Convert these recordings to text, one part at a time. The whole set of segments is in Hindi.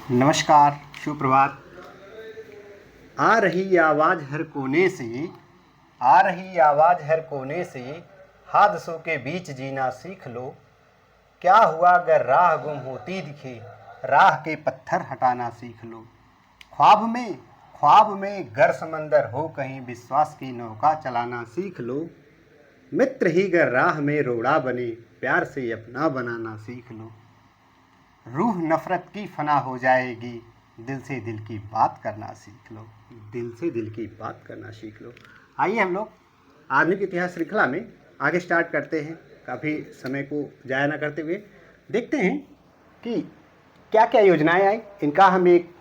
नमस्कार, सुप्रभात। आ रही आवाज़ हर कोने से, आ रही आवाज़ हर कोने से, हादसों के बीच जीना सीख लो। क्या हुआ अगर राह गुम होती दिखे, राह के पत्थर हटाना सीख लो। ख्वाब में गर समंदर हो कहीं, विश्वास की नौका चलाना सीख लो। मित्र ही गर राह में रोड़ा बने, प्यार से अपना बनाना सीख लो। रूह नफ़रत की फना हो जाएगी, दिल से दिल की बात करना सीख लो। दिल से दिल की बात करना सीख लो। आइए हम लोग आधुनिक इतिहास श्रृंखला में आगे स्टार्ट करते हैं। काफ़ी समय को जाया ना करते हुए देखते हैं कि क्या क्या योजनाएं आई। इनका हम एक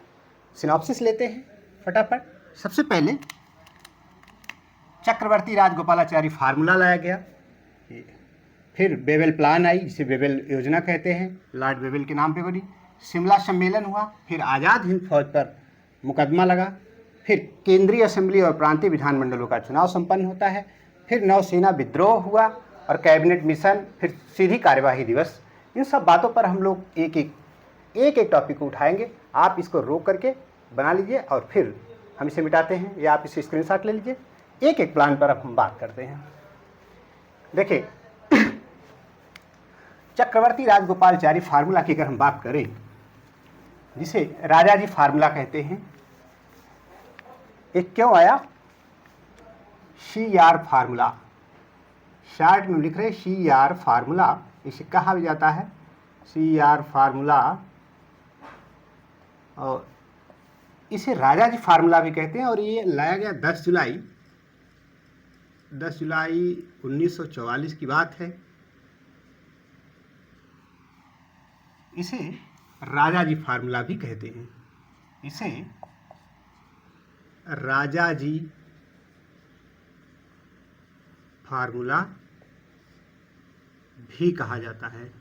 सिनॉप्सिस लेते हैं फटाफट। सबसे पहले चक्रवर्ती राजगोपालाचारी फार्मूला लाया गया। फिर बेबल प्लान आई, जिसे बेबल योजना कहते हैं, लॉर्ड बेबल के नाम पे बनी। शिमला सम्मेलन हुआ। फिर आज़ाद हिंद फौज पर मुकदमा लगा। फिर केंद्रीय असेंबली और प्रांतीय विधानमंडलों का चुनाव संपन्न होता है। फिर नौसेना विद्रोह हुआ और कैबिनेट मिशन, फिर सीधी कार्यवाही दिवस। इन सब बातों पर हम लोग एक एक टॉपिक को उठाएंगे। आप इसको रोक करके बना लीजिए और फिर हम इसे मिटाते हैं, या आप इसे स्क्रीनशॉट ले लीजिए। एक एक प्लान पर अब हम बात करते हैं। देखिए, चक्रवर्ती राजगोपालाचारी फार्मूला की अगर हम बात करें, जिसे राजा जी फार्मूला कहते हैं, एक क्यों आया? CR फार्मूला, शार्ट में लिख रहे CR फार्मूला। इसे कहा भी जाता है CR फार्मूला, और इसे राजा जी फार्मूला भी कहते हैं। और ये लाया गया 10 जुलाई 1944 की बात है। इसे राजा जी फार्मूला भी कहते हैं। इसे राजा जी फार्मूला भी कहा जाता है।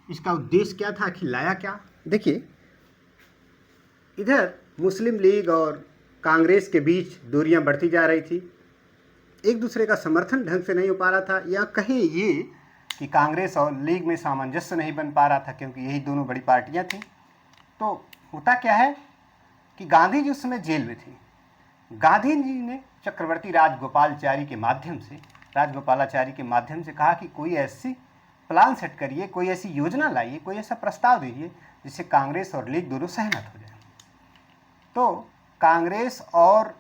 इसका उद्देश्य क्या था, आखिर लाया क्या? देखिए, इधर मुस्लिम लीग और कांग्रेस के बीच दूरियां बढ़ती जा रही थी। एक दूसरे का समर्थन ढंग से नहीं हो पा रहा था, या कहीं ये कि कांग्रेस और लीग में सामंजस्य नहीं बन पा रहा था, क्योंकि यही दोनों बड़ी पार्टियां थीं। तो होता क्या है कि गांधी जी उस समय जेल में थे। गांधी जी ने चक्रवर्ती राजगोपालाचारी के माध्यम से कहा कि कोई ऐसी प्लान सेट करिए, कोई ऐसी योजना लाइए, कोई ऐसा प्रस्ताव दीजिए जिससे कांग्रेस और लीग दोनों सहमत हो जाए। तो कांग्रेस और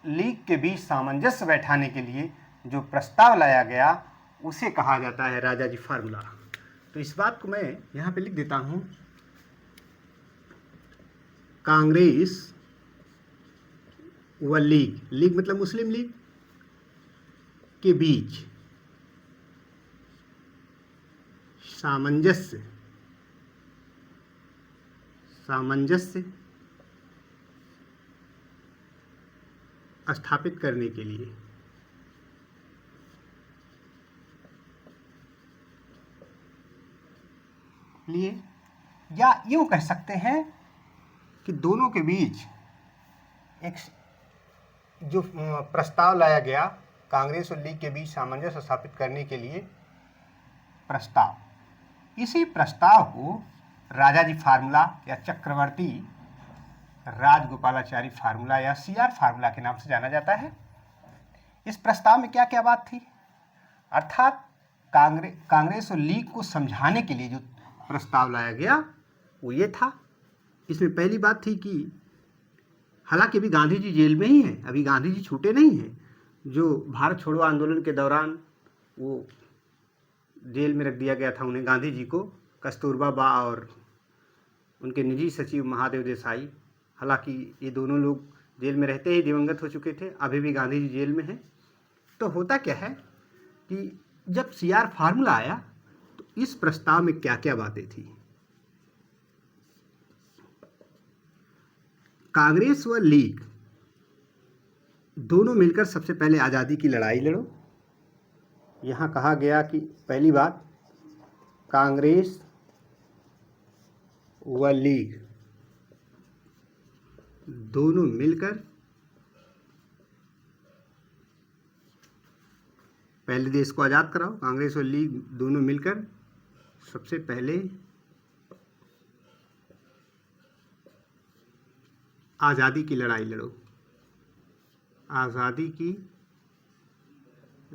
लीग के बीच सामंजस्य बैठाने के लिए जो प्रस्ताव लाया गया, उसे कहा जाता है राजा जी फार्मूला। तो इस बात को मैं यहाँ पे लिख देता हूँ। कांग्रेस व लीग, लीग मतलब मुस्लिम लीग, के बीच सामंजस्य स्थापित करने के लिए, या यूं कह सकते हैं कि दोनों के बीच एक जो प्रस्ताव लाया गया, कांग्रेस और लीग के बीच सामंजस्य स्थापित करने के लिए प्रस्ताव, इसी प्रस्ताव को राजा जी फार्मूला या चक्रवर्ती राजगोपालाचारी फार्मूला या CR फार्मूला के नाम से जाना जाता है। इस प्रस्ताव में क्या क्या बात थी, अर्थात कांग्रेस और लीग को समझाने के लिए जो प्रस्ताव लाया गया वो ये था। इसमें पहली बात थी कि हालांकि अभी गांधी जी जेल में ही हैं, अभी गांधी जी छूटे नहीं हैं। जो भारत छोड़ो आंदोलन के दौरान वो जेल में रख दिया गया था उन्हें, गांधी जी को, कस्तूरबा बा और उनके निजी सचिव महादेव देसाई। हालांकि ये दोनों लोग जेल में रहते ही दिवंगत हो चुके थे, अभी भी गांधी जी जेल में हैं। तो होता क्या है कि जब CR फार्मूला आया तो इस प्रस्ताव में क्या क्या बातें थी। कांग्रेस व लीग दोनों मिलकर सबसे पहले आज़ादी की लड़ाई लड़ो। यहाँ कहा गया कि पहली बात, कांग्रेस व लीग दोनों मिलकर पहले देश को आज़ाद कराओ। कांग्रेस और लीग दोनों मिलकर सबसे पहले आज़ादी की लड़ाई लड़ो, आज़ादी की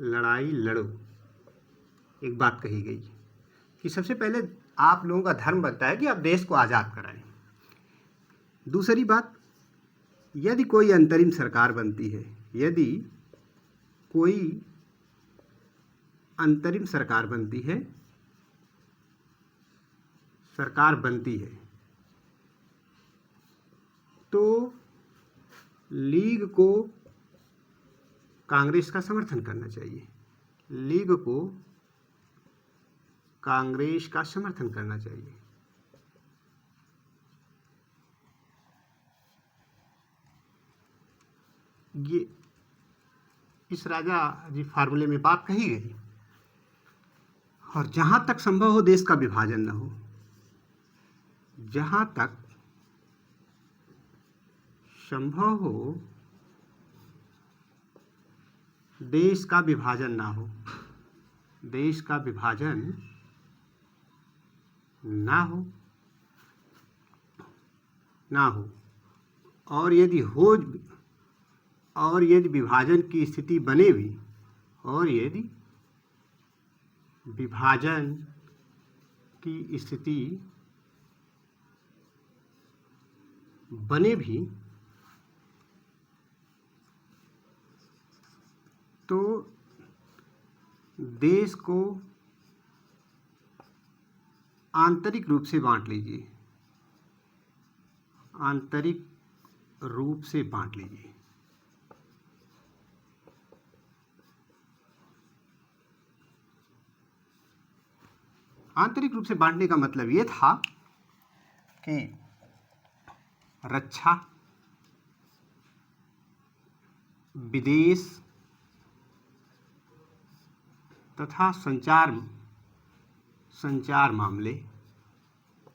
लड़ाई लड़ो। एक बात कही गई कि सबसे पहले आप लोगों का धर्म बनता है कि आप देश को आज़ाद कराएं। दूसरी बात, यदि कोई अंतरिम सरकार बनती है, यदि कोई अंतरिम सरकार बनती है, सरकार बनती है, तो लीग को कांग्रेस का समर्थन करना चाहिए, लीग को कांग्रेस का समर्थन करना चाहिए। ये इस राजा जी फार्मूले में बात कही गई। और जहां तक संभव हो देश का विभाजन न हो, जहां तक संभव हो देश का विभाजन ना हो, देश का विभाजन ना हो, ना हो। और यदि विभाजन की स्थिति बने भी, और यदि विभाजन की स्थिति बने भी, तो देश को आंतरिक रूप से बांट लीजिए, आंतरिक रूप से बांट लीजिए। आंतरिक रूप से बांटने का मतलब ये था कि रक्षा, विदेश तथा संचार मामले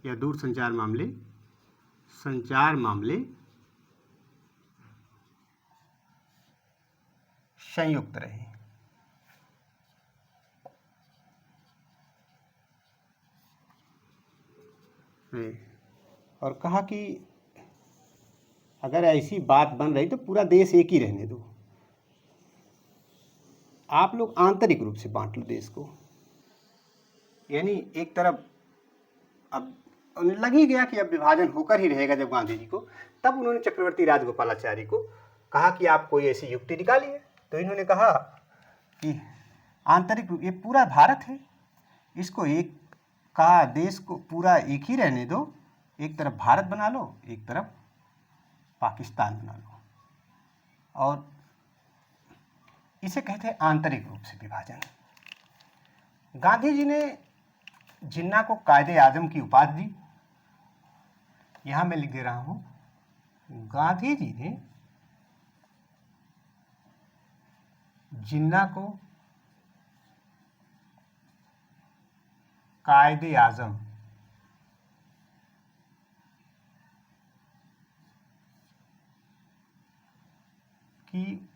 या दूरसंचार मामले, संचार मामले संयुक्त रहे। और कहा कि अगर ऐसी बात बन रही तो पूरा देश एक ही रहने दो, आप लोग आंतरिक रूप से बांट लो देश को। यानी एक तरफ अब उन्हें लग ही गया कि अब विभाजन होकर ही रहेगा जब गांधी जी को, तब उन्होंने चक्रवर्ती राजगोपालाचारी को कहा कि आप कोई ऐसी युक्ति निकालिए। तो इन्होंने कहा कि आंतरिक रूप, ये पूरा भारत है, इसको एक का देश को पूरा एक ही रहने दो, एक तरफ भारत बना लो, एक तरफ पाकिस्तान बना लो। और इसे कहते हैं आंतरिक रूप से विभाजन। गांधी जी ने जिन्ना को कायदे आजम की उपाधि दी। यहां मैं लिख दे रहा हूं, गांधी जी ने जिन्ना को कायदे आजम की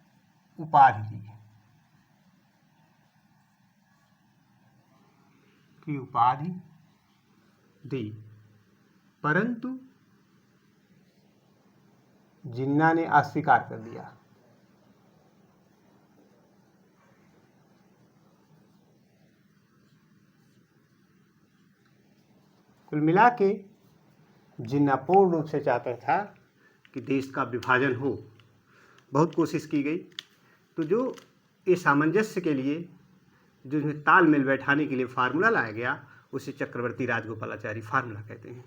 उपाधि दी, की उपाधि दी, परंतु जिन्ना ने अस्वीकार कर दिया। कुल मिला के जिन्ना पूर्ण रूप से चाहता था कि देश का विभाजन हो। बहुत कोशिश की गई, तो जो इस सामंजस्य के लिए, जो इसमें तालमेल बैठाने के लिए फार्मूला लाया गया, उसे चक्रवर्ती राजगोपालाचारी फार्मूला कहते हैं।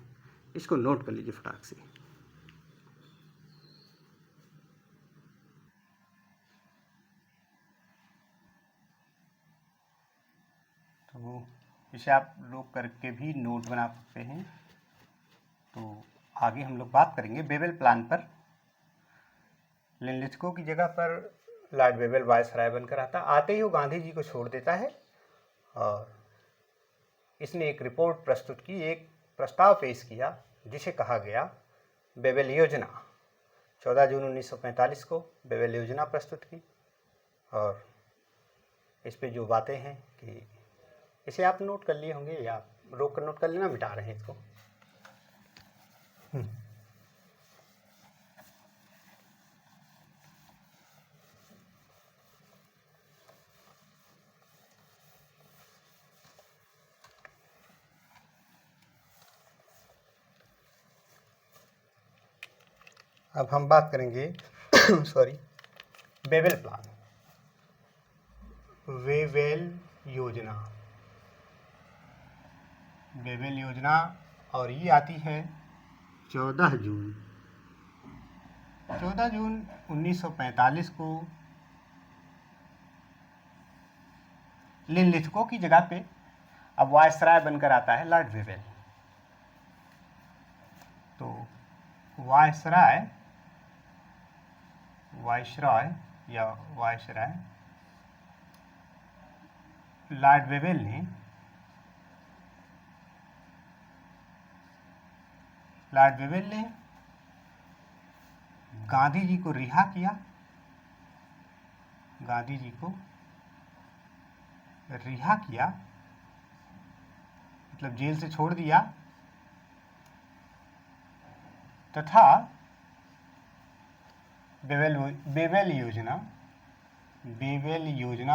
इसको नोट कर लीजिए फटाक से। तो इसे आप लोग करके भी नोट बना सकते हैं। तो आगे हम लोग बात करेंगे बेबल प्लान पर। लिनलिथगो की जगह पर लॉर्ड बेबल वायसराय बनकर आता, आते ही वो गांधी जी को छोड़ देता है और इसने एक रिपोर्ट प्रस्तुत की, एक प्रस्ताव पेश किया जिसे कहा गया बेबल योजना। 14 जून 1945 को बेबल योजना प्रस्तुत की। और इस पे जो बातें हैं कि इसे आप नोट कर लिए होंगे, या रोक कर नोट कर लेना, मिटा रहे हैं इसको। अब हम बात करेंगे सॉरी वेवेल प्लान, वेवेल योजना। वेवेल योजना, और ये आती है 14 जून 1945 को लिनलिथगो की जगह पे अब वायसराय बनकर आता है लॉर्ड वेवेल। तो वायसराय लॉर्ड वेवेल ने गांधी जी को रिहा किया, मतलब जेल से छोड़ दिया, तथा वेवेल योजना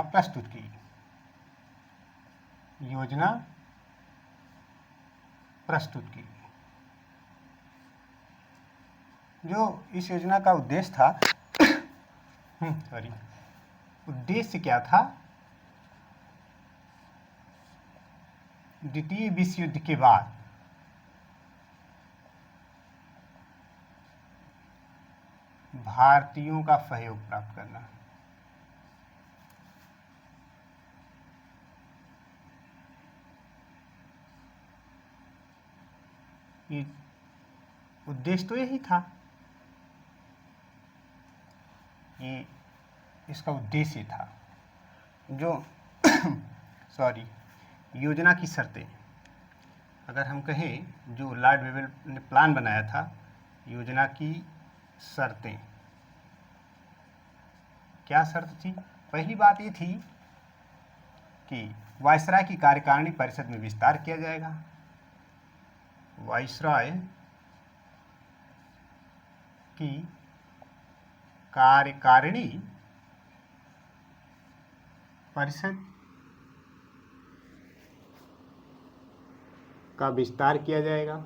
प्रस्तुत की। जो इस योजना का उद्देश्य था उद्देश्य क्या था? द्वितीय विश्व युद्ध के बाद भारतीयों का सहयोग प्राप्त करना। ये उद्देश्य तो यही था, ये इसका उद्देश्य था। जो योजना की शर्तें, अगर हम कहें जो लॉर्ड वेवेल ने प्लान बनाया था, योजना की शर्तें क्या शर्त थी? पहली बात ये थी कि वायसराय की कार्यकारिणी परिषद में विस्तार किया जाएगा। वायसराय की कार्यकारिणी परिषद का विस्तार किया जाएगा।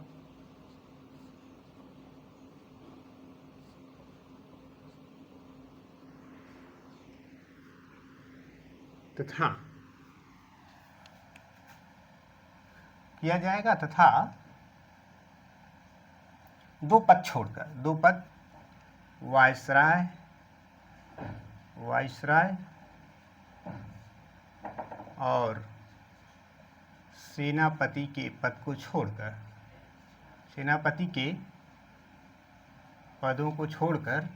तथा दो पद वायसराय और सेनापति के पद को छोड़कर, सेनापति के पदों को छोड़कर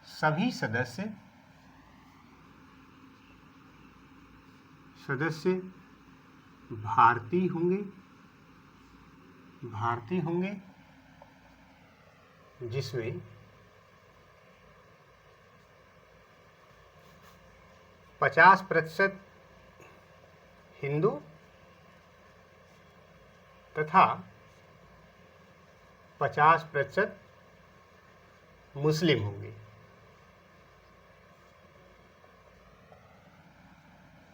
सभी सदस्य भारतीय होंगे, जिसमें 50% हिंदू तथा 50% मुस्लिम होंगे।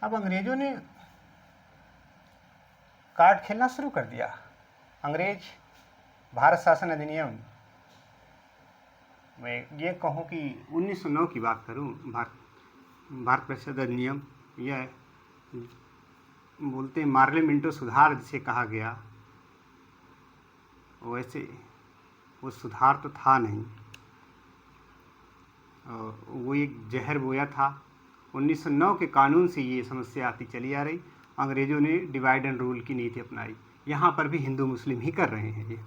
अब अंग्रेजों ने कार्ड खेलना शुरू कर दिया। अंग्रेज भारत शासन अधिनियम में, ये कहूँ कि 1909 की बात करूँ, भारत परिषद अधिनियम, यह बोलते हैं मार्लिमेंटो सुधार जिसे कहा गया, वैसे वो सुधार तो था नहीं, और वो एक जहर बोया था। 1909 के कानून से ये समस्या आती चली आ रही। अंग्रेजों ने डिवाइड एंड रूल की नीति अपनाई। यहाँ पर भी हिंदू मुस्लिम ही कर रहे हैं ये,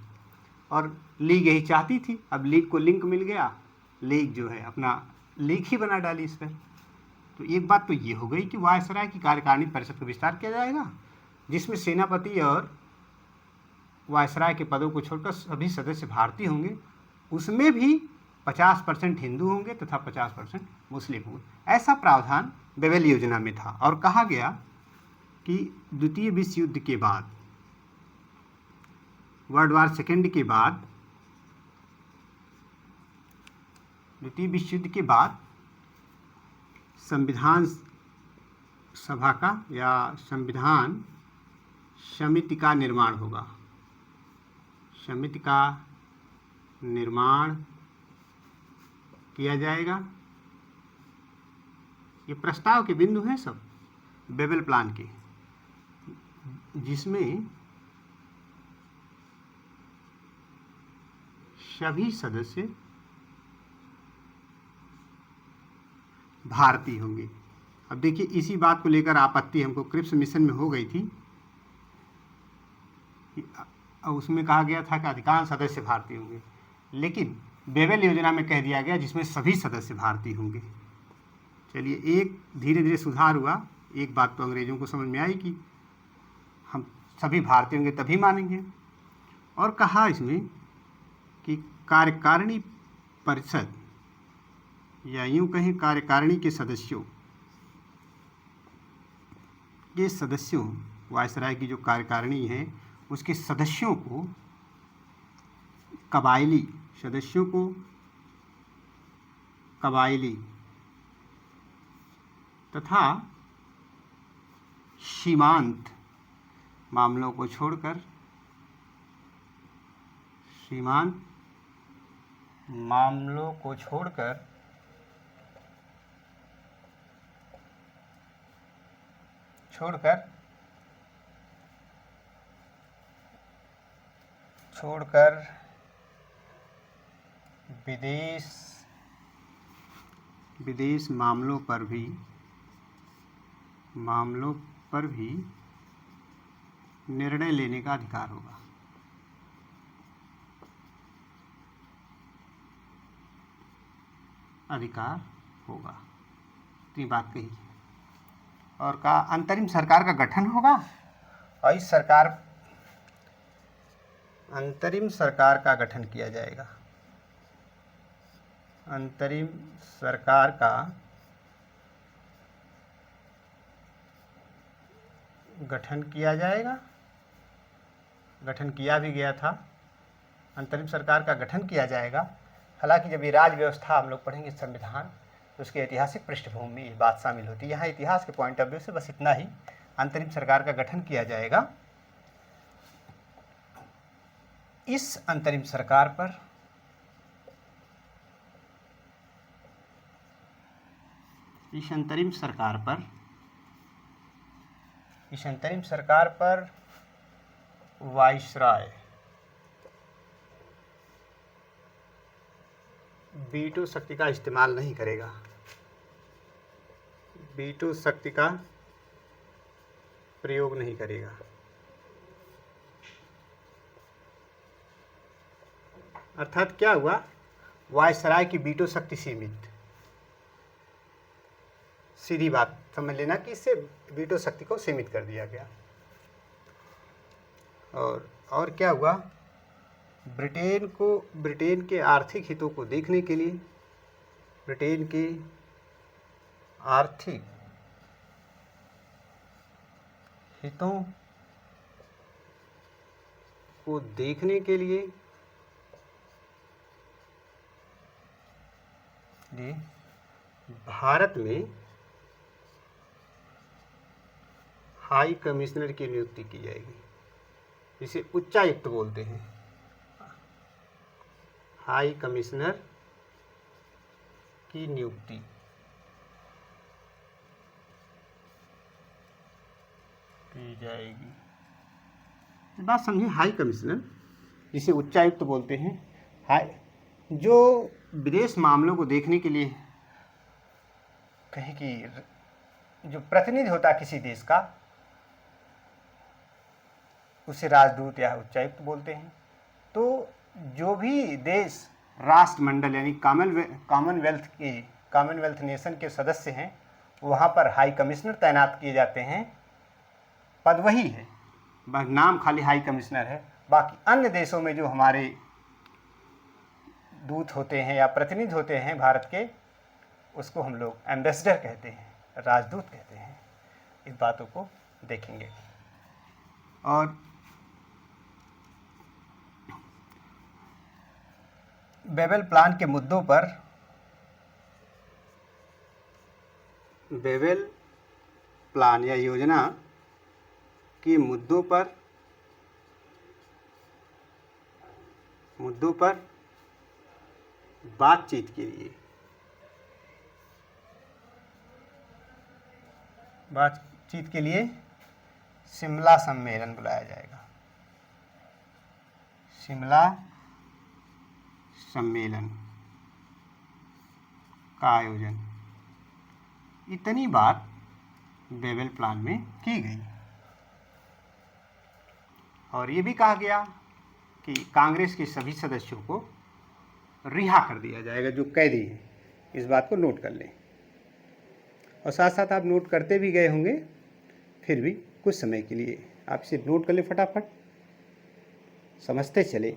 और लीग यही चाहती थी। अब लीग को लिंक मिल गया, लीग जो है अपना लीग ही बना डाली इस पर। तो एक बात तो ये हो गई कि वायसराय की कार्यकारिणी परिषद का विस्तार किया जाएगा, जिसमें सेनापति और वायसराय के पदों को छोड़कर सभी सदस्य भारतीय होंगे। उसमें भी 50% हिंदू होंगे तथा 50% मुस्लिम होंगे। ऐसा प्रावधान वेवेल योजना में था। और कहा गया कि द्वितीय विश्व युद्ध के बाद, वर्ल्ड वार सेकेंड के बाद, द्वितीय विश्व युद्ध के बाद संविधान सभा का या संविधान समिति का निर्माण होगा। समिति का निर्माण किया जाएगा। ये प्रस्ताव के बिंदु हैं सब बेबल प्लान के, जिसमें सभी सदस्य भारतीय होंगे। अब देखिए, इसी बात को लेकर आपत्ति हमको क्रिप्स मिशन में हो गई थी। उसमें कहा गया था कि अधिकांश सदस्य भारतीय होंगे, लेकिन बेबल योजना में कह दिया गया जिसमें सभी सदस्य भारतीय होंगे। चलिए, एक धीरे धीरे सुधार हुआ। एक बात तो अंग्रेजों को समझ में आई कि हम सभी भारतीय होंगे तभी मानेंगे। और कहा इसमें कि कार्यकारिणी परिषद, या यूं कहें कार्यकारिणी के सदस्यों, ये सदस्यों वायसराय की जो कार्यकारिणी है उसके सदस्यों को, कबायली सदस्यों को कबायली तथा सीमांत मामलों को छोड़कर, सीमांत मामलों को छोड़कर विदेश मामलों पर भी निर्णय लेने का अधिकार होगा। तो ये बात कही। और कहा अंतरिम सरकार का गठन होगा, और इस अंतरिम सरकार का गठन किया जाएगा। अंतरिम सरकार का गठन किया जाएगा, गठन किया भी गया था। अंतरिम सरकार का गठन किया जाएगा। हालांकि जब ये राज व्यवस्था हम लोग पढ़ेंगे संविधान, तो उसके ऐतिहासिक पृष्ठभूमि में ये बात शामिल होती है। यहाँ इतिहास के पॉइंट ऑफ व्यू से बस इतना ही, अंतरिम सरकार का गठन किया जाएगा। इस अंतरिम सरकार पर वाइसराय वीटो शक्ति का इस्तेमाल नहीं करेगा। वीटो शक्ति का प्रयोग नहीं करेगा। अर्थात क्या हुआ, वायसराय की वीटो शक्ति सीमित। सीधी बात समझ लेना कि इससे वीटो शक्ति को सीमित कर दिया गया। और क्या हुआ, ब्रिटेन के आर्थिक हितों को देखने के लिए, ब्रिटेन के आर्थिक हितों को देखने के लिए भारत में हाई कमिश्नर की नियुक्ति की जाएगी। इसे उच्चायुक्त बोलते हैं। हाई कमिश्नर की नियुक्ति की जाएगी। बात समझिए, हाई कमिश्नर जिसे उच्चायुक्त बोलते हैं, हाई जो विदेश मामलों को देखने के लिए कहीं कि जो प्रतिनिधि होता है किसी देश का, उसे राजदूत या उच्चायुक्त बोलते हैं। तो जो भी देश राष्ट्रमंडल यानी कॉमनवेल्थ नेशन के सदस्य हैं, वहाँ पर हाई कमिश्नर तैनात किए जाते हैं। पद वही है, बस नाम खाली हाई कमिश्नर है। बाकी अन्य देशों में जो हमारे दूत होते हैं या प्रतिनिधि होते हैं भारत के, उसको हम लोग एम्बेसडर कहते हैं, राजदूत कहते हैं। इस बातों को देखेंगे। और बेबल प्लान के मुद्दों पर, बेबल प्लान या योजना के मुद्दों पर मुद्दों पर बातचीत के लिए शिमला सम्मेलन बुलाया जाएगा। शिमला सम्मेलन का आयोजन, इतनी बात बेबेल प्लान में की गई। और ये भी कहा गया कि कांग्रेस के सभी सदस्यों को रिहा कर दिया जाएगा जो कैदी हैं। इस बात को नोट कर लें, और साथ साथ आप नोट करते भी गए होंगे, फिर भी कुछ समय के लिए आप इसे नोट कर लें, फटाफट समझते चले।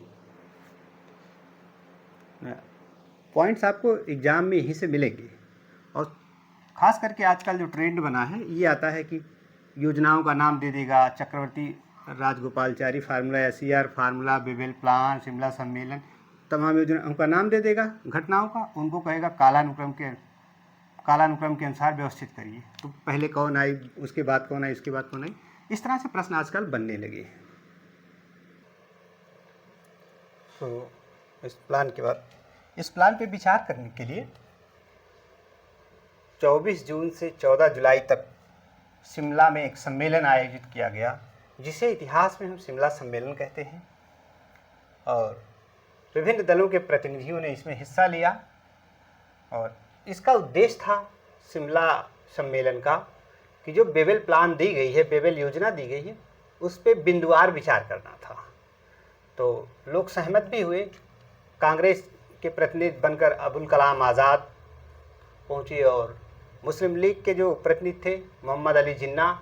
पॉइंट्स आपको एग्ज़ाम में यहीं से मिलेंगे। और ख़ास करके आजकल जो ट्रेंड बना है ये आता है कि योजनाओं का नाम दे देगा, Chakravarti Rajagopalachari formula, SCR formula, Wavell plan, Shimla सम्मेलन, तमाम योजनाओं का नाम दे देगा, घटनाओं का, उनको कहेगा कालानुक्रम के अनुसार व्यवस्थित करिए। तो पहले कौन आई, उसके बाद कौन आई, उसके बाद कौन आई, इस तरह से प्रश्न आजकल बनने लगे। तो इस प्लान पे विचार करने के लिए 24 जून से 14 जुलाई तक शिमला में एक सम्मेलन आयोजित किया गया, जिसे इतिहास में हम शिमला सम्मेलन कहते हैं। और विभिन्न दलों के प्रतिनिधियों ने इसमें हिस्सा लिया, और इसका उद्देश्य था शिमला सम्मेलन का कि जो बेबेल प्लान दी गई है, बेबेल योजना दी गई है, उस पर बिंदुवार विचार करना था। तो लोग सहमत भी हुए। कांग्रेस के प्रतिनिधि बनकर अबुल कलाम आज़ाद पहुंचे, और मुस्लिम लीग के जो प्रतिनिधि थे मोहम्मद अली जिन्ना,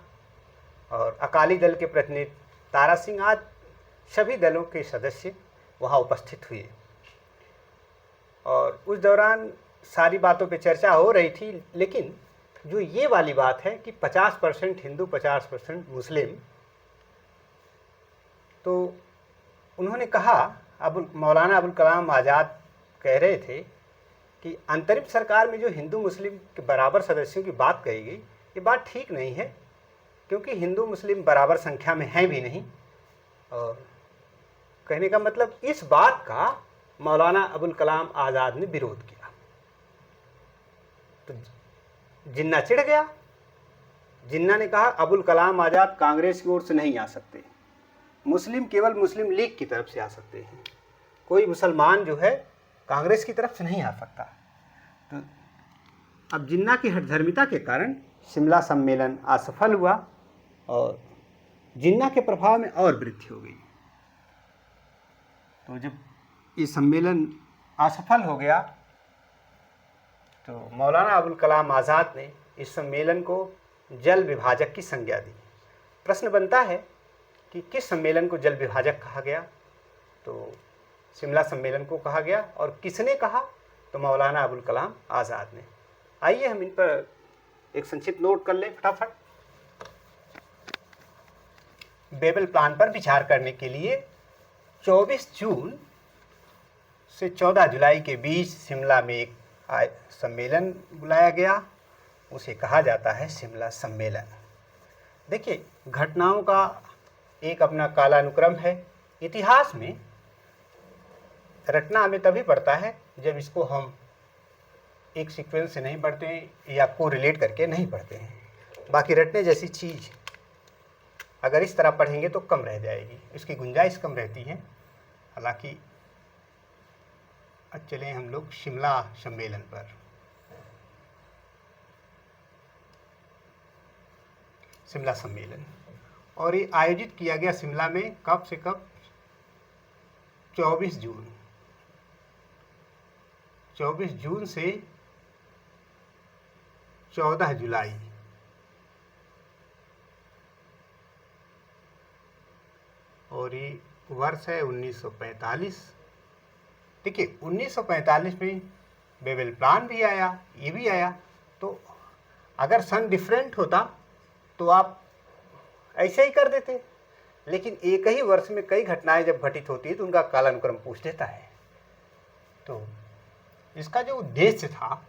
और अकाली दल के प्रतिनिधि तारा सिंह, आदि सभी दलों के सदस्य वहां उपस्थित हुए। और उस दौरान सारी बातों पे चर्चा हो रही थी, लेकिन जो ये वाली बात है कि 50% हिंदू 50% मुस्लिम, तो उन्होंने कहा, मौलाना अबुल कलाम आज़ाद कह रहे थे कि अंतरिम सरकार में जो हिंदू मुस्लिम के बराबर सदस्यों की बात कही गई, ये बात ठीक नहीं है, क्योंकि हिंदू मुस्लिम बराबर संख्या में हैं भी नहीं। और कहने का मतलब इस बात का मौलाना अबुल कलाम आज़ाद ने विरोध किया। तो जिन्ना चिढ़ गया। जिन्ना ने कहा अबुल कलाम आज़ाद कांग्रेस की ओर से नहीं आ सकते, मुस्लिम केवल मुस्लिम लीग की तरफ से आ सकते हैं, कोई मुसलमान जो है कांग्रेस की तरफ से नहीं आ सकता। तो अब जिन्ना की हठधर्मिता के कारण शिमला सम्मेलन असफल हुआ, और जिन्ना के प्रभाव में और वृद्धि हो गई। तो जब ये सम्मेलन असफल हो गया, तो मौलाना अबुल कलाम आज़ाद ने इस सम्मेलन को जल विभाजक की संज्ञा दी। प्रश्न बनता है कि किस सम्मेलन को जल विभाजक कहा गया? तो शिमला सम्मेलन को कहा गया। और किसने कहा? तो मौलाना अबुल कलाम आज़ाद ने। आइए हम इन पर एक संक्षिप्त नोट कर लें फटाफट। बेबेल प्लान पर विचार करने के लिए 24 जून से 14 जुलाई के बीच शिमला में एक सम्मेलन बुलाया गया, उसे कहा जाता है शिमला सम्मेलन। देखिए, घटनाओं का एक अपना कालानुक्रम है। इतिहास में रटना हमें तभी पड़ता है जब इसको हम एक सीक्वेंस से नहीं पढ़ते हैं या को रिलेट करके नहीं पढ़ते हैं। बाकी रटने जैसी चीज़ अगर इस तरह पढ़ेंगे तो कम रह जाएगी, इसकी गुंजाइश कम रहती है। हालांकि अब चलें हम लोग शिमला सम्मेलन पर। शिमला सम्मेलन, और ये आयोजित किया गया शिमला में कब से कब? 24 जून। 24 जून से 14 जुलाई। और ये वर्ष है 1945। देखिए, 1945 में बेबेल प्लान भी आया, ये भी आया। तो अगर सन डिफरेंट होता तो आप ऐसे ही कर देते, लेकिन एक ही वर्ष में कई घटनाएं जब घटित होती है तो उनका कालानुक्रम पूछ देता है। तो इसका जो उद्देश्य था,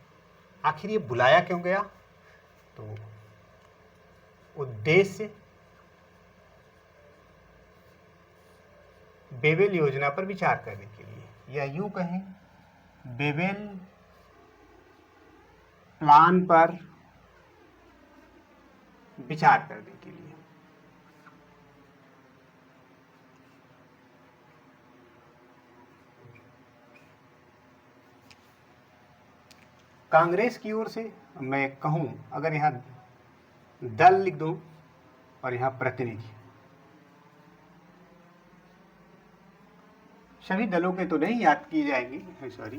आखिर ये बुलाया क्यों गया? तो उद्देश्य बेबेल योजना पर विचार करने के लिए। या यूं कहें बेबेल प्लान पर विचार करने के लिए। कांग्रेस की ओर से मैं कहूं, अगर यहां दल लिख दूं और यहां प्रतिनिधि, सभी दलों के तो नहीं याद किए जाएंगे, सॉरी,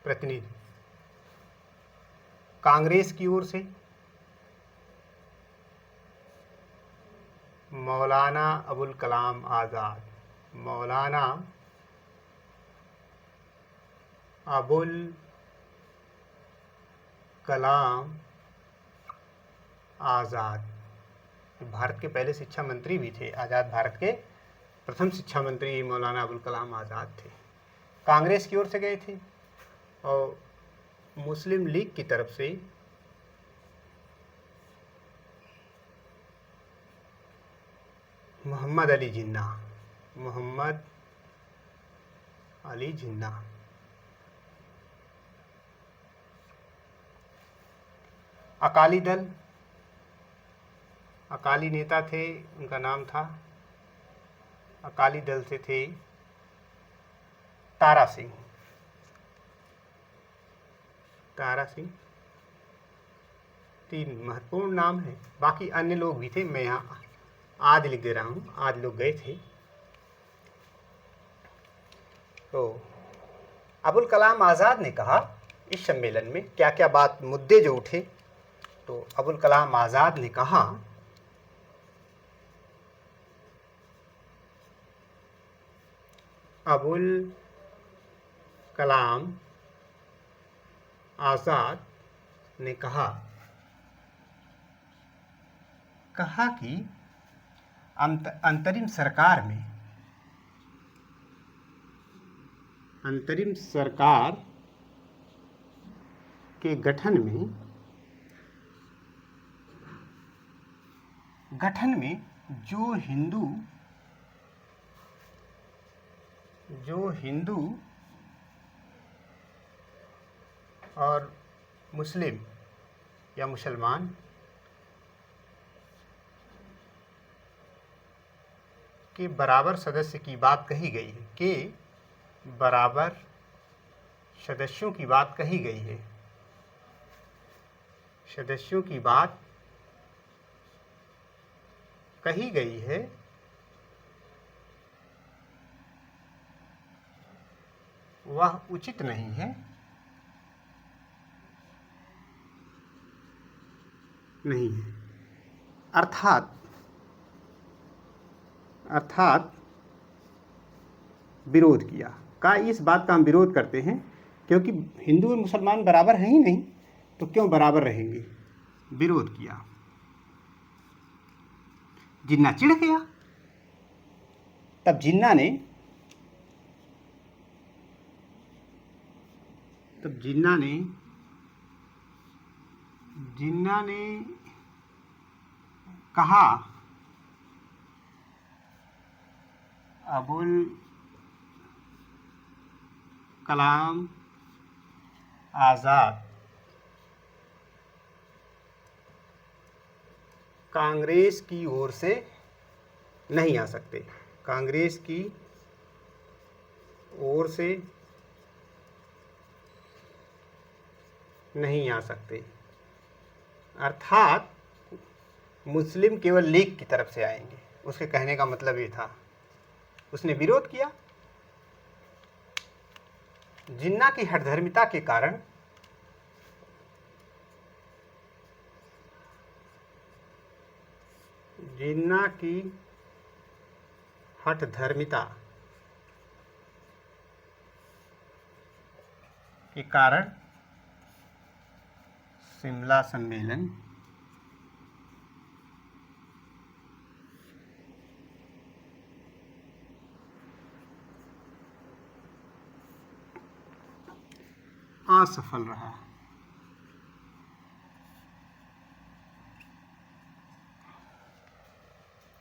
प्रतिनिधि कांग्रेस की ओर से मौलाना अबुल कलाम आज़ाद, मौलाना अबुल कलाम आज़ाद, भारत के पहले शिक्षा मंत्री भी थे, आज़ाद भारत के प्रथम शिक्षा मंत्री मौलाना अबुल कलाम आज़ाद थे, कांग्रेस की ओर से गए थे। और मुस्लिम लीग की तरफ से मोहम्मद अली जिन्ना, मोहम्मद अली जिन्ना, अकाली दल, अकाली नेता थे, उनका नाम था, अकाली दल से थे तारा सिंह, तारा सिंह, तीन महत्वपूर्ण नाम है। बाकी अन्य लोग भी थे, मैं यहाँ आज लिख दे रहा हूँ, आज लोग गए थे। तो अबुल कलाम आज़ाद ने कहा इस सम्मेलन में क्या क्या बात, मुद्दे जो उठे, तो अबुल कलाम आज़ाद ने कहा अबुल कलाम आज़ाद ने कहा कि अंतरिम सरकार में, अंतरिम सरकार के गठन में जो हिंदू और मुस्लिम या मुसलमान के बराबर सदस्य की बात कही गई है, के बराबर सदस्यों की बात कही गई है, सदस्यों की बात कही गई है, वह उचित नहीं है, नहीं है। अर्थात विरोध किया, कहा इस बात का हम विरोध करते हैं क्योंकि हिंदू और मुसलमान बराबर हैं ही नहीं, तो क्यों बराबर रहेंगे, विरोध किया। जिन्ना चिढ़ गया, तब जिन्ना ने कहा अबुल कलाम आज़ाद कांग्रेस की ओर से नहीं आ सकते, कांग्रेस की ओर से नहीं आ सकते, अर्थात मुस्लिम केवल लीग की तरफ से आएंगे। उसके कहने का मतलब ये था, उसने विरोध किया। जिन्ना की हठधर्मिता के कारण जिन्ना की हठधर्मिता के कारण शिमला सम्मेलन असफल रहा।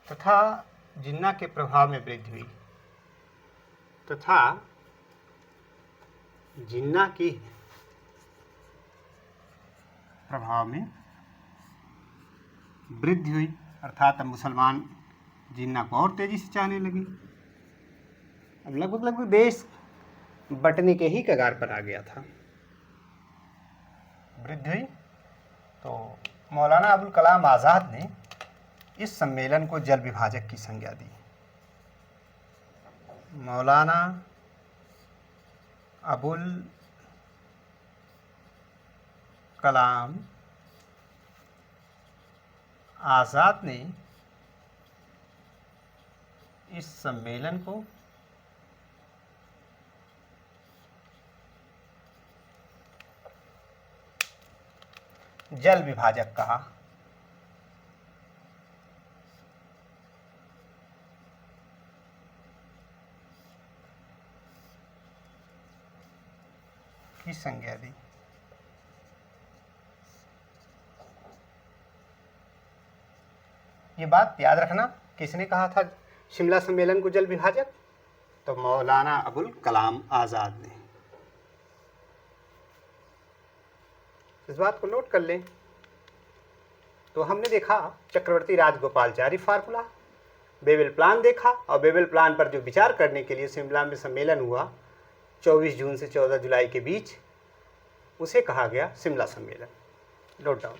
तथा जिन्ना के प्रभाव में वृद्धि हुई, तथा जिन्ना की प्रभाव में वृद्धि हुई, अर्थात अब मुसलमान जिन्ना को और तेजी से चाहने लगे। अब लगभग देश बंटने के ही कगार पर आ गया था। वृद्धि हुई तो मौलाना अबुल कलाम आज़ाद ने इस सम्मेलन को जल विभाजक की संज्ञा दी। मौलाना अबुल कलाम आज़ाद ने इस सम्मेलन को जल विभाजक कहा। की संज्ञा दी। ये बात याद रखना, किसने कहा था शिमला सम्मेलन को जल विभाजक? तो मौलाना अबुल कलाम आज़ाद ने। इस बात को नोट कर लें। तो हमने देखा चक्रवर्ती राजगोपालचारी फार्मूला, बेबल प्लान देखा, और बेबल प्लान पर जो विचार करने के लिए शिमला में सम्मेलन हुआ 24 जून से 14 जुलाई के बीच, उसे कहा गया शिमला सम्मेलन। Note down.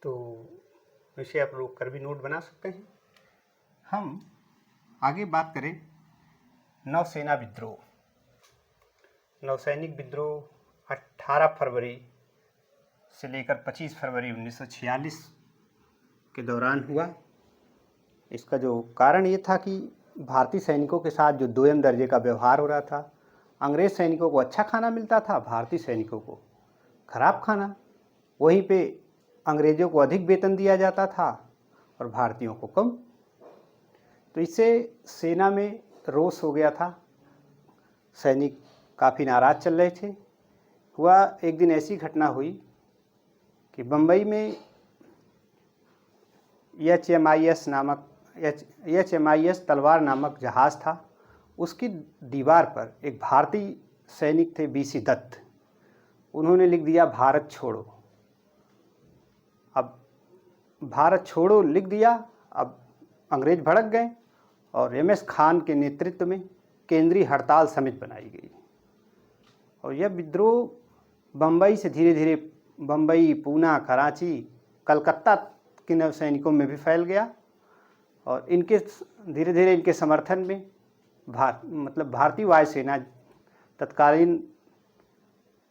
तो वैसे आप लोग कर भी नोट बना सकते हैं। हम आगे बात करें नौसेना विद्रोह। नौसैनिक विद्रोह 18 फरवरी से लेकर 25 फरवरी 1946 के दौरान हुआ। इसका जो कारण ये था कि भारतीय सैनिकों के साथ जो दोयम दर्जे का व्यवहार हो रहा था, अंग्रेज सैनिकों को अच्छा खाना मिलता था, भारतीय सैनिकों को खराब खाना। वहीं पे अंग्रेज़ों को अधिक वेतन दिया जाता था और भारतीयों को कम। तो इससे सेना में रोष हो गया था, सैनिक काफ़ी नाराज़ चल रहे थे। हुआ एक दिन ऐसी घटना हुई कि बम्बई में HMIS तलवार नामक जहाज़ था। उसकी दीवार पर एक भारतीय सैनिक थे, BC दत्त। उन्होंने लिख दिया भारत छोड़ो। अब भारत छोड़ो लिख दिया। अब अंग्रेज भड़क गए और MS खान के नेतृत्व में केंद्रीय हड़ताल समिति बनाई गई। और यह विद्रोह बम्बई से धीरे धीरे बम्बई, पूना, कराची, कलकत्ता के नौसैनिकों में भी फैल गया। और इनके धीरे धीरे इनके समर्थन में भारतीय वायुसेना, तत्कालीन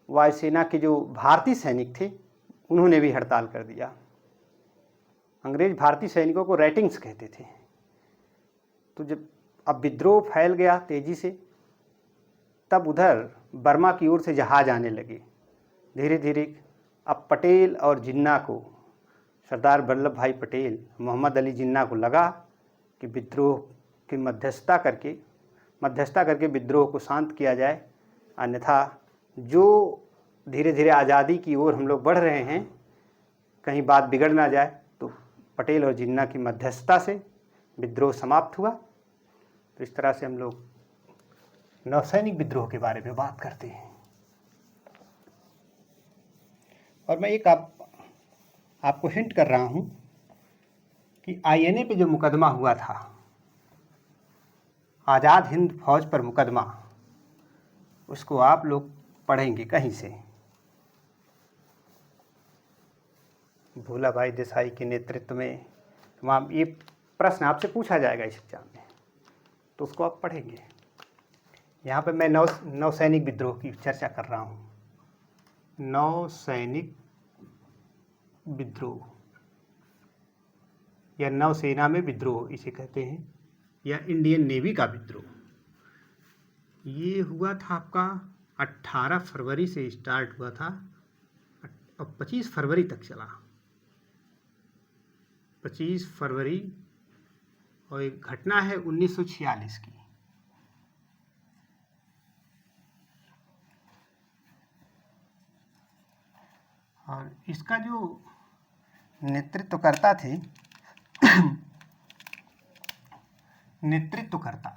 वायुसेना के जो भारतीय सैनिक थे, उन्होंने भी हड़ताल कर दिया। अंग्रेज भारतीय सैनिकों को रेटिंग्स कहते थे। तो जब अब विद्रोह फैल गया तेजी से, तब उधर बर्मा की ओर से जहाज आने लगे धीरे धीरे। अब पटेल और जिन्ना को, सरदार वल्लभ भाई पटेल, मोहम्मद अली जिन्ना को लगा कि विद्रोह की मध्यस्थता करके विद्रोह को शांत किया जाए, अन्यथा जो धीरे धीरे आज़ादी की ओर हम लोग बढ़ रहे हैं, कहीं बात बिगड़ ना जाए। तो पटेल और जिन्ना की मध्यस्थता से विद्रोह समाप्त हुआ। तो इस तरह से हम लोग नौसैनिक विद्रोह के बारे में बात करते हैं। और मैं एक आपको हिंट कर रहा हूं कि INA पे जो मुकदमा हुआ था, आज़ाद हिंद फौज पर मुकदमा, उसको आप लोग पढ़ेंगे कहीं से। भोला भाई देसाई के नेतृत्व में वहाँ ये प्रश्न आपसे पूछा जाएगा इस एग्जाम में, तो उसको आप पढ़ेंगे। यहाँ पे मैं नौसैनिक विद्रोह की चर्चा कर रहा हूँ। नौसैनिक विद्रोह या नौसेना में विद्रोह इसे कहते हैं, या इंडियन नेवी का विद्रोह। ये हुआ था आपका 18 फरवरी से स्टार्ट हुआ था और 25 फरवरी तक चला। 25 फरवरी और एक घटना है 1946 की। और इसका जो नेतृत्वकर्ता थे नेतृत्वकर्ता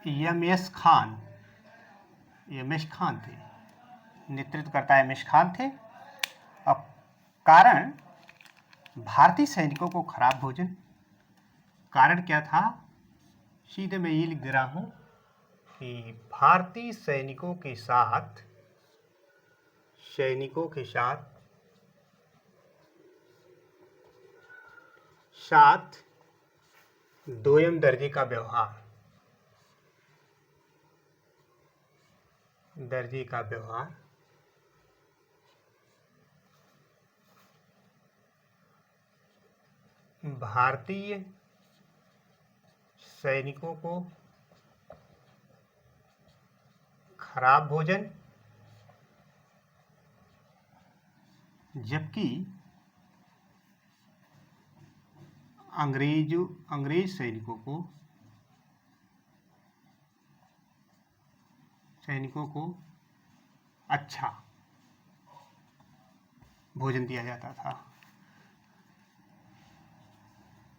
एम.एस. खान थे। नेतृत्वकर्ता एम.एस. खान थे। अब कारण भारतीय सैनिकों को खराब भोजन। कारण क्या था? सीधे मैं ये लिख दे रहा हूं कि भारतीय सैनिकों के साथ दोयम दर्जे का व्यवहार भारतीय सैनिकों को खराब भोजन, जबकि अंग्रेज सैनिकों को अच्छा भोजन दिया जाता था।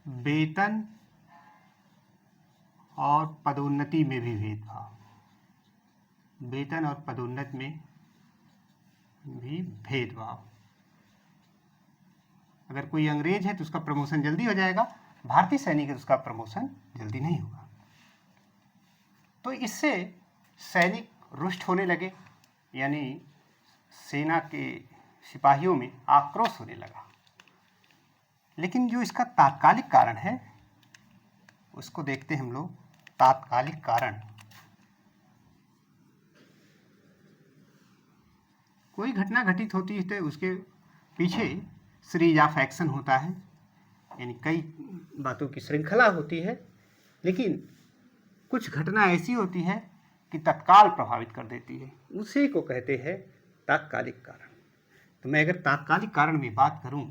वेतन और पदोन्नति में भी भेदभाव। अगर कोई अंग्रेज है तो उसका प्रमोशन जल्दी हो जाएगा, भारतीय सैनिक है तो उसका प्रमोशन जल्दी नहीं होगा। तो इससे सैनिक रुष्ट होने लगे, यानी सेना के सिपाहियों में आक्रोश होने लगा। लेकिन जो इसका तात्कालिक कारण है उसको देखते हैं हम लोग। तात्कालिक कारण, कोई घटना घटित होती है तो उसके पीछे सीरीज ऑफ एक्शन होता है, यानी कई बातों की श्रृंखला होती है। लेकिन कुछ घटना ऐसी होती है कि तत्काल प्रभावित कर देती है, उसी को कहते हैं तात्कालिक कारण। तो मैं अगर तात्कालिक कारण में बात करूं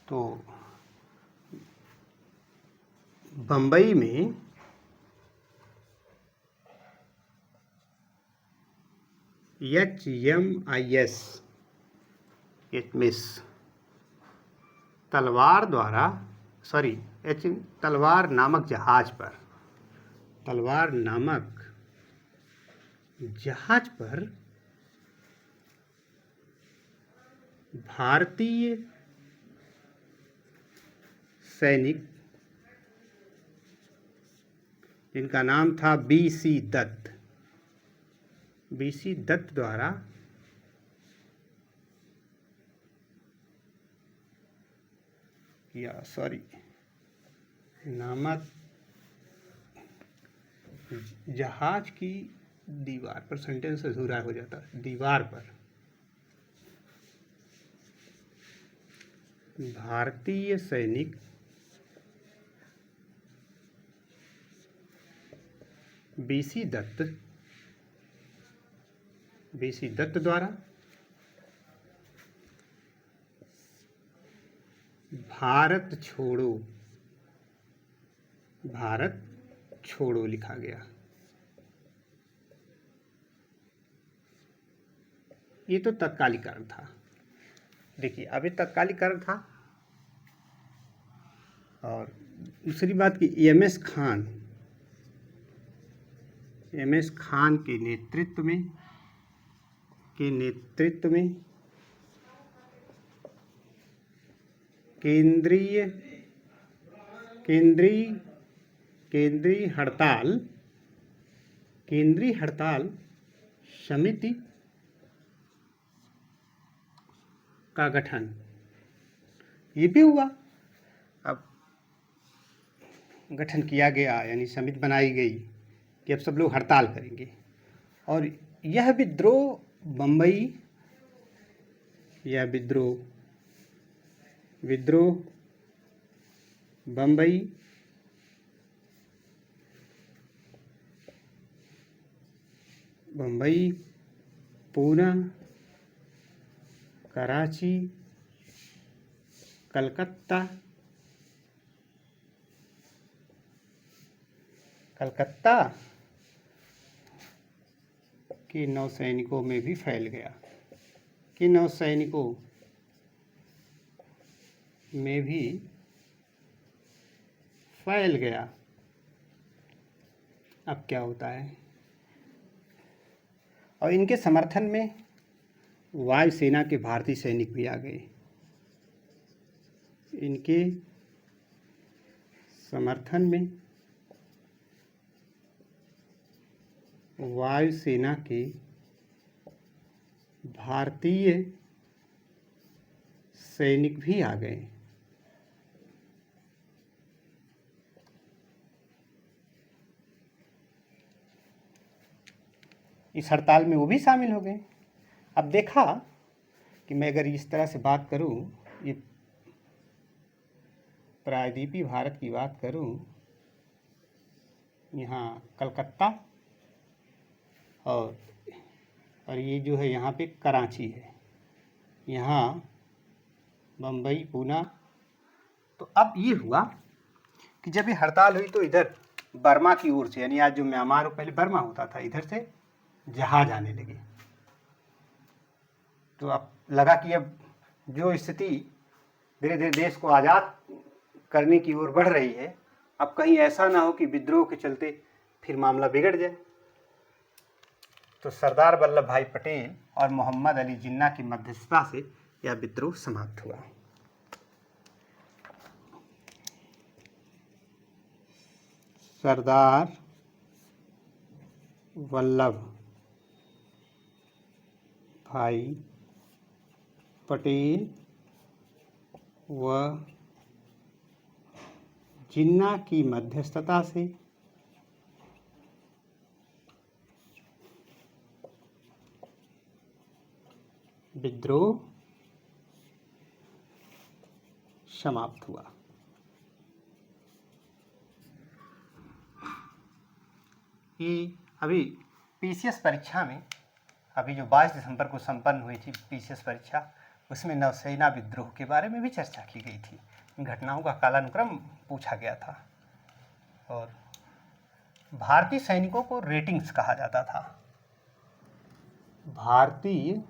तो बंबई में HMIS तलवार नामक जहाज पर भारतीय सैनिक, जिनका नाम था BC दत्त द्वारा नामक जहाज की दीवार पर, सेंटेंस अधूरा हो जाता है, दीवार पर भारतीय सैनिक BC दत्त द्वारा भारत छोड़ो लिखा गया। ये तो तत्कालिक कारण था। देखिए, अब ये तत्कालिक कारण था। और दूसरी बात कि एम.एस. खान के नेतृत्व में केंद्रीय हड़ताल समिति का गठन ये भी हुआ। अब गठन किया गया, यानी समिति बनाई गई कि अब सब लोग हड़ताल करेंगे। और यह विद्रोह बम्बई बम्बई, पूना, कराची, कलकत्ता के नौसैनिकों में भी फैल गया, कि नौसैनिकों में भी फैल गया। अब क्या होता है, और इनके समर्थन में वायुसेना के भारतीय सैनिक भी आ गए। इनके समर्थन में वायुसेना के भारतीय सैनिक भी आ गए। इस हड़ताल में वो भी शामिल हो गए। अब देखा कि मैं अगर इस तरह से बात करूं, ये प्रायद्वीपीय भारत की बात करूं, यहाँ कलकत्ता और ये जो है यहाँ पे कराची है, यहाँ बम्बई, पूना। तो अब ये हुआ कि जब ये हड़ताल हुई तो इधर बर्मा की ओर से, यानी आज जो म्यांमार पहले बर्मा होता था, इधर से जहाज आने लगे। तो अब लगा कि अब जो स्थिति धीरे धीरे देश को आज़ाद करने की ओर बढ़ रही है, अब कहीं ऐसा ना हो कि विद्रोह के चलते फिर मामला बिगड़ जाए। तो सरदार वल्लभ भाई पटेल और मोहम्मद अली जिन्ना की मध्यस्थता से यह विद्रोह समाप्त हुआ। सरदार वल्लभ भाई पटेल व जिन्ना की मध्यस्थता से विद्रोह समाप्त हुआ। ये अभी पीसीएस परीक्षा में, अभी जो 22 दिसंबर को संपन्न हुई थी पीसीएस परीक्षा, उसमें नौसेना विद्रोह के बारे में भी चर्चा की गई थी। घटनाओं का कालानुक्रम पूछा गया था और भारतीय सैनिकों को रेटिंग्स कहा जाता था। भारतीय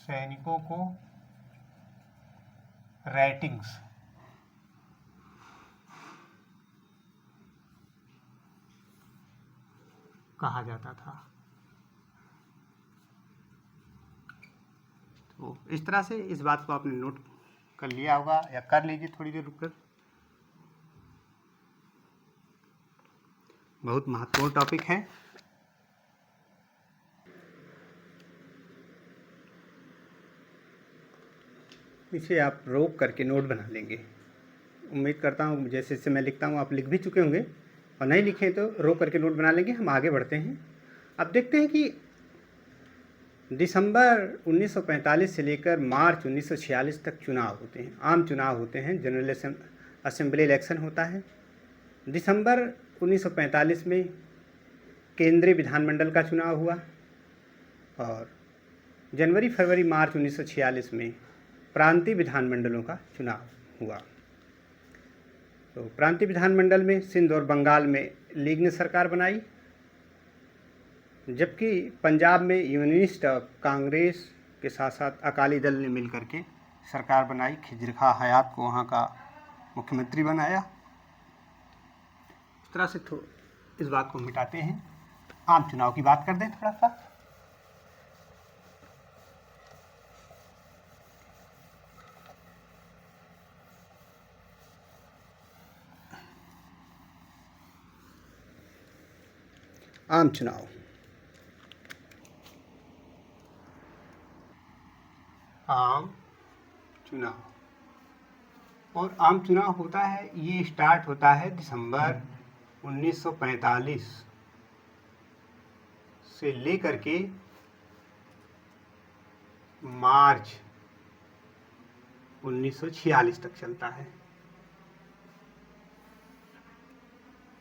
सैनिकों को रेटिंग्स कहा जाता था। तो इस तरह से इस बात को आपने नोट कर लिया होगा, या कर लीजिए थोड़ी देर रुककर। बहुत महत्वपूर्ण टॉपिक है। इसे आप रोक करके नोट बना लेंगे। उम्मीद करता हूँ जैसे जैसे मैं लिखता हूँ आप लिख भी चुके होंगे, और नहीं लिखे तो रोक करके नोट बना लेंगे। हम आगे बढ़ते हैं। अब देखते हैं कि दिसंबर 1945 से लेकर मार्च 1946 तक चुनाव होते हैं, आम चुनाव होते हैं, जनरल असेंबली इलेक्शन होता है। दिसंबर 1945 में केंद्रीय विधानमंडल का चुनाव हुआ और जनवरी, फरवरी, मार्च 1946 में प्रांतीय विधानमंडलों का चुनाव हुआ। तो प्रांतीय विधानमंडल में सिंध और बंगाल में लीग ने सरकार बनाई, जबकि पंजाब में यूनियनिस्ट कांग्रेस के साथ साथ अकाली दल ने मिलकर के सरकार बनाई। खिजर खां हयात को वहाँ का मुख्यमंत्री बनाया। इस तरह से इस बात को मिटाते हैं। आम चुनाव की बात कर दें थोड़ा सा। आम चुनाव, आम चुनाव, और आम चुनाव होता है, ये स्टार्ट होता है दिसंबर 1945 से लेकर के मार्च 1946 तक चलता है।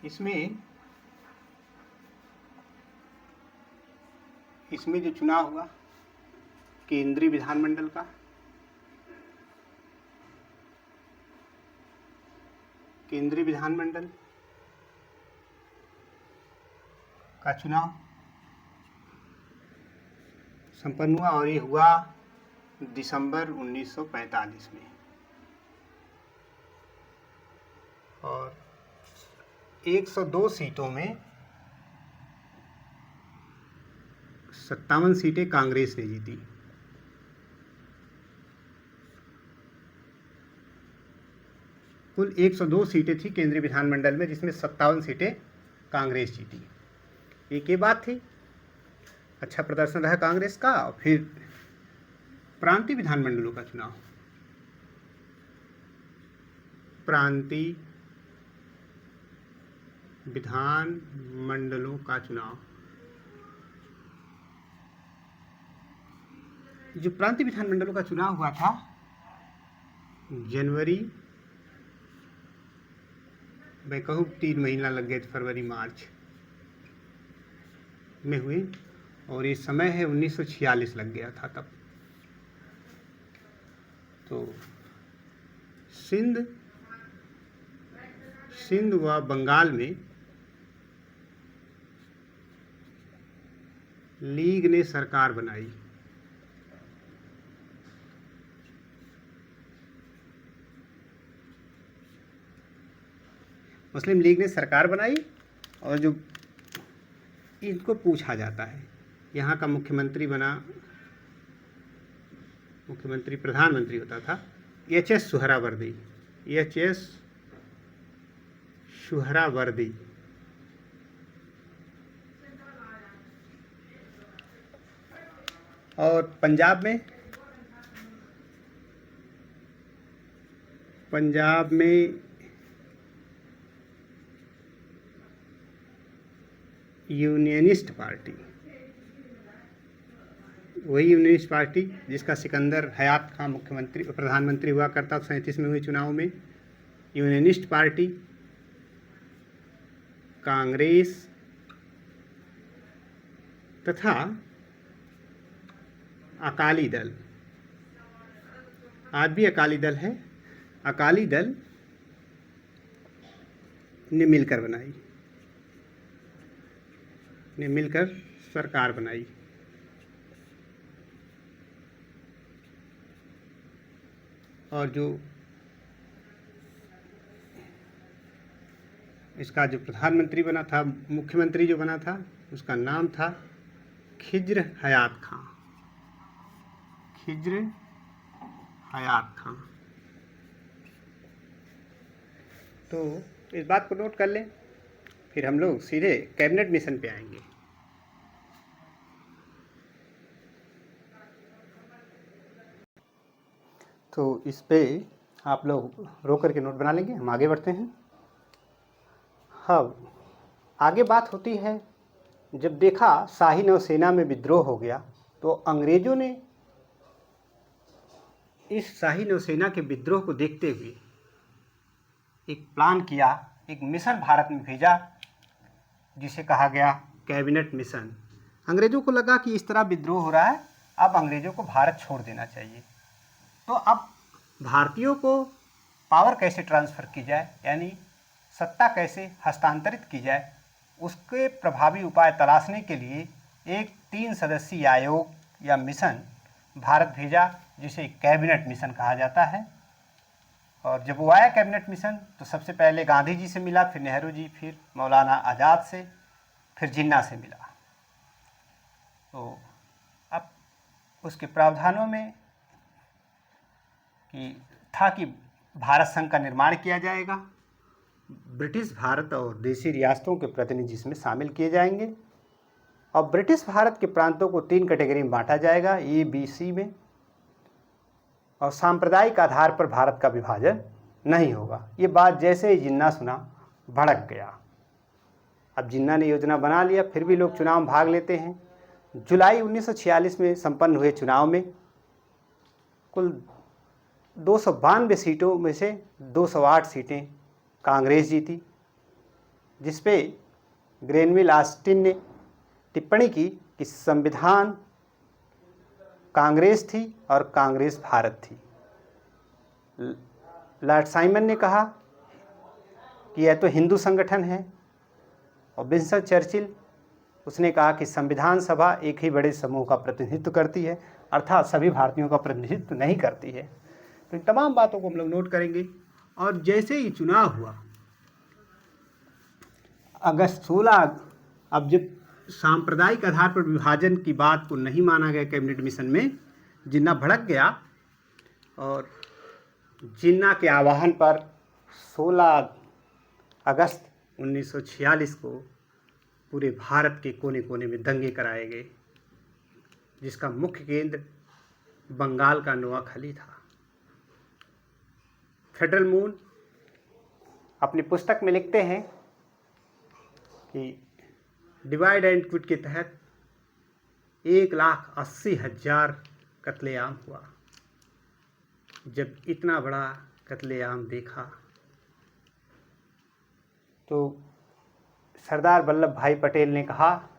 इसमें जो चुनाव हुआ केंद्रीय विधानमंडल का, केंद्रीय विधानमंडल का चुनाव संपन्न हुआ और ये हुआ दिसंबर 1945 में। और 102 सीटों में 57 सीटें कांग्रेस ने जीती। कुल 102 सीटें थी केंद्रीय विधानमंडल में, जिसमें 57 सीटें कांग्रेस जीती। एक ये बात थी, अच्छा प्रदर्शन रहा कांग्रेस का। और फिर प्रांतीय विधानमंडलों का चुनाव, प्रांतीय विधानमंडलों का चुनाव, जो प्रांतीय विधानमंडलों का चुनाव हुआ था जनवरी, मैं कहूँ 3 महीना लग गए थे, फरवरी मार्च में हुए। और ये समय है 1946 लग गया था तब। तो सिंध व बंगाल में लीग ने सरकार बनाई। मुस्लिम लीग ने सरकार बनाई। और जो इनको पूछा जाता है, यहाँ का मुख्यमंत्री बना, मुख्यमंत्री प्रधानमंत्री होता था एच.एस. सुहरावर्दी, एच.एस. सुहरावर्दी। और पंजाब में यूनियनिस्ट पार्टी, वही यूनियनिस्ट पार्टी जिसका सिकंदर हयात खां मुख्यमंत्री प्रधानमंत्री हुआ करता 37 में हुए चुनाव में। यूनियनिस्ट पार्टी, कांग्रेस तथा अकाली दल, आज भी अकाली दल है, अकाली दल ने मिलकर सरकार बनाई। और जो इसका जो प्रधानमंत्री बना था, मुख्यमंत्री जो बना था, उसका नाम था खिज्र हयात खां, खिज्र हयात खां। तो इस बात को नोट कर लें, फिर हम लोग सीधे कैबिनेट मिशन पे आएंगे। तो इस पे आप लोग रोक करके नोट बना लेंगे, हम आगे बढ़ते हैं। हाँ, आगे बात होती है, जब देखा शाही नौसेना में विद्रोह हो गया तो अंग्रेजों ने इस शाही नौसेना के विद्रोह को देखते हुए एक प्लान किया, एक मिशन भारत में भेजा जिसे कहा गया कैबिनेट मिशन। अंग्रेजों को लगा कि इस तरह विद्रोह हो रहा है, अब अंग्रेजों को भारत छोड़ देना चाहिए। तो अब भारतीयों को पावर कैसे ट्रांसफ़र की जाए, यानी सत्ता कैसे हस्तांतरित की जाए, उसके प्रभावी उपाय तलाशने के लिए एक 3 सदस्यीय आयोग या मिशन भारत भेजा, जिसे कैबिनेट मिशन कहा जाता है। और जब वो आया कैबिनेट मिशन, तो सबसे पहले गांधी जी से मिला, फिर नेहरू जी, फिर मौलाना आज़ाद से, फिर जिन्ना से मिला। तो अब उसके प्रावधानों में था कि भारत संघ का निर्माण किया जाएगा, ब्रिटिश भारत और देशी रियासतों के प्रतिनिधि इसमें शामिल किए जाएंगे, और ब्रिटिश भारत के प्रांतों को 3 कैटेगरी में बांटा जाएगा, ए, बी, सी में, और सांप्रदायिक आधार पर भारत का विभाजन नहीं होगा। ये बात जैसे ही जिन्ना सुना, भड़क गया। अब जिन्ना ने योजना बना लिया, फिर भी लोग चुनाव में भाग लेते हैं। जुलाई 1946 में संपन्न हुए चुनाव में कुल 292 सीटों में से 208 सीटें कांग्रेस जीती, जिसपे ग्रेनविल ऑस्टिन ने टिप्पणी की कि संविधान कांग्रेस थी और कांग्रेस भारत थी। लॉर्ड साइमन ने कहा कि यह तो हिंदू संगठन है, और विंस्टन चर्चिल उसने कहा कि संविधान सभा एक ही बड़े समूह का प्रतिनिधित्व करती है, अर्थात सभी भारतीयों का प्रतिनिधित्व नहीं करती है। तो इन तमाम बातों को हम लोग नोट करेंगे। और जैसे ही चुनाव हुआ अगस्त 16, अब जब सांप्रदायिक आधार पर विभाजन की बात को नहीं माना गया कैबिनेट मिशन में, जिन्ना भड़क गया और जिन्ना के आह्वान पर 16 अगस्त 1946 को पूरे भारत के कोने कोने में दंगे कराए गए, जिसका मुख्य केंद्र बंगाल का नोआखली था। फेडरल मून अपनी पुस्तक में लिखते हैं कि डिवाइड एंड क्विट के तहत 1,80,000 कत्लेआम हुआ। जब इतना बड़ा कत्लेआम देखा तो सरदार वल्लभ भाई पटेल ने कहा,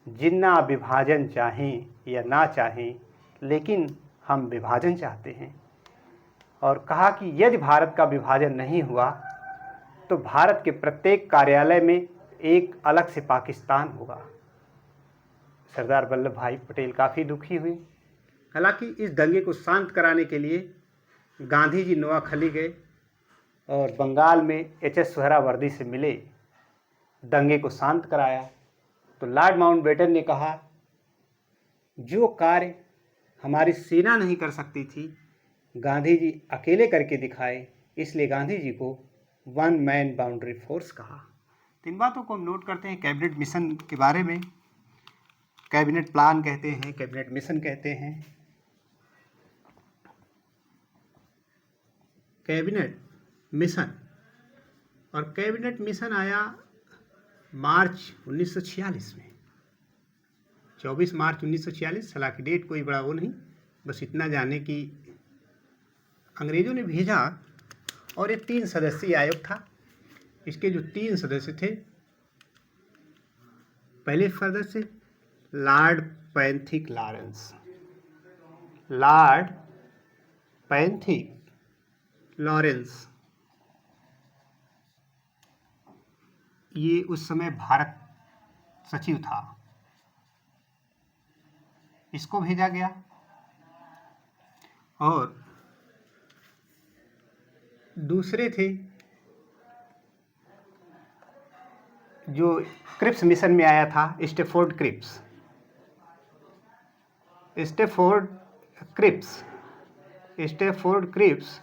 जिन्ना विभाजन चाहें या ना चाहें, लेकिन हम विभाजन चाहते हैं। और कहा कि यदि भारत का विभाजन नहीं हुआ तो भारत के प्रत्येक कार्यालय में एक अलग से पाकिस्तान होगा। सरदार वल्लभ भाई पटेल काफ़ी दुखी हुए। हालांकि इस दंगे को शांत कराने के लिए गांधी जी नोआखली गए और बंगाल में एच.एस. सुहरावर्दी से मिले, दंगे को शांत कराया। तो लॉर्ड माउंटबेटन ने कहा, जो कार्य हमारी सेना नहीं कर सकती थी, गांधी जी अकेले करके दिखाए, इसलिए गांधी जी को वन मैन बाउंड्री फोर्स कहा। इन बातों को हम नोट करते हैं। कैबिनेट मिशन के बारे में कैबिनेट प्लान कहते हैं, कैबिनेट मिशन कहते हैं। कैबिनेट मिशन, और कैबिनेट मिशन आया मार्च 1946 में, 24 मार्च 1946। हालांकि डेट कोई बड़ा वो नहीं, बस इतना जाने कि अंग्रेज़ों ने भेजा और ये 3 सदस्यीय आयोग था। इसके जो 3 सदस्य थे, पहले सदस्य Lord Pethick Lawrence, Lord Pethick Lawrence, ये उस समय भारत सचिव था, इसको भेजा गया। और दूसरे थे जो क्रिप्स मिशन में आया था, स्टेफोर्ड क्रिप्स, स्टेफोर्ड क्रिप्स,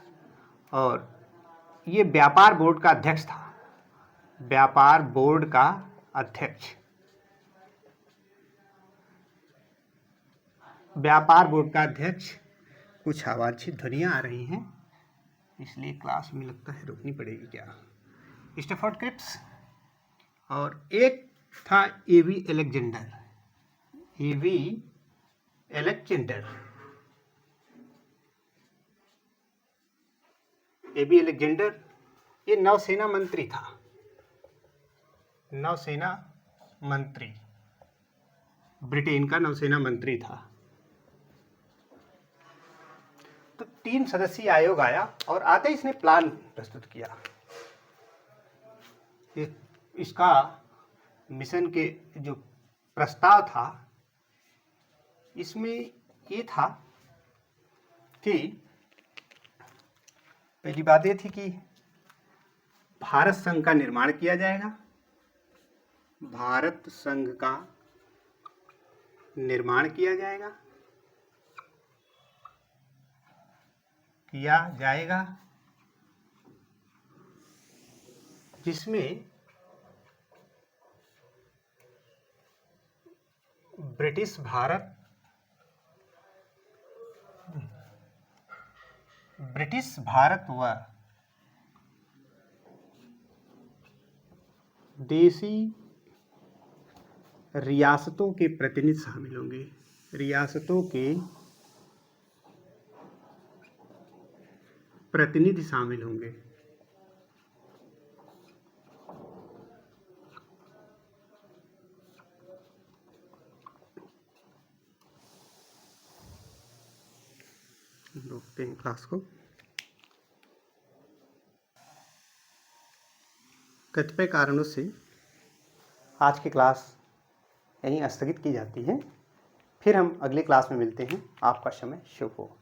और ये व्यापार बोर्ड का अध्यक्ष था, व्यापार बोर्ड का अध्यक्ष। व्यापार बोर्ड का अध्यक्ष। कुछ अवांछित ध्वनियाँ आ रही हैं, इसलिए क्लास में लगता है रुकनी पड़ेगी क्या। स्टेफोर्ड क्रिप्स, और एक था एवी अलेक्जेंडर। एवी अलेक्जेंडर ये नौसेना मंत्री था, नौसेना मंत्री, ब्रिटेन का नौसेना मंत्री था। तो 3 सदस्यीय आयोग आया और आते इसने प्लान प्रस्तुत किया। इसका मिशन के जो प्रस्ताव था, इसमें ये था कि पहली बात ये थी कि भारत संघ का निर्माण किया जाएगा, भारत संघ का निर्माण किया जाएगा, जिसमें ब्रिटिश भारत व देशी रियासतों के प्रतिनिधि शामिल होंगे, रियासतों के प्रतिनिधि शामिल होंगे। रोकते हैं क्लास को। कतिपय कारणों से आज की क्लास यहीं स्थगित की जाती है। फिर हम अगली क्लास में मिलते हैं। आपका समय शुभ हो।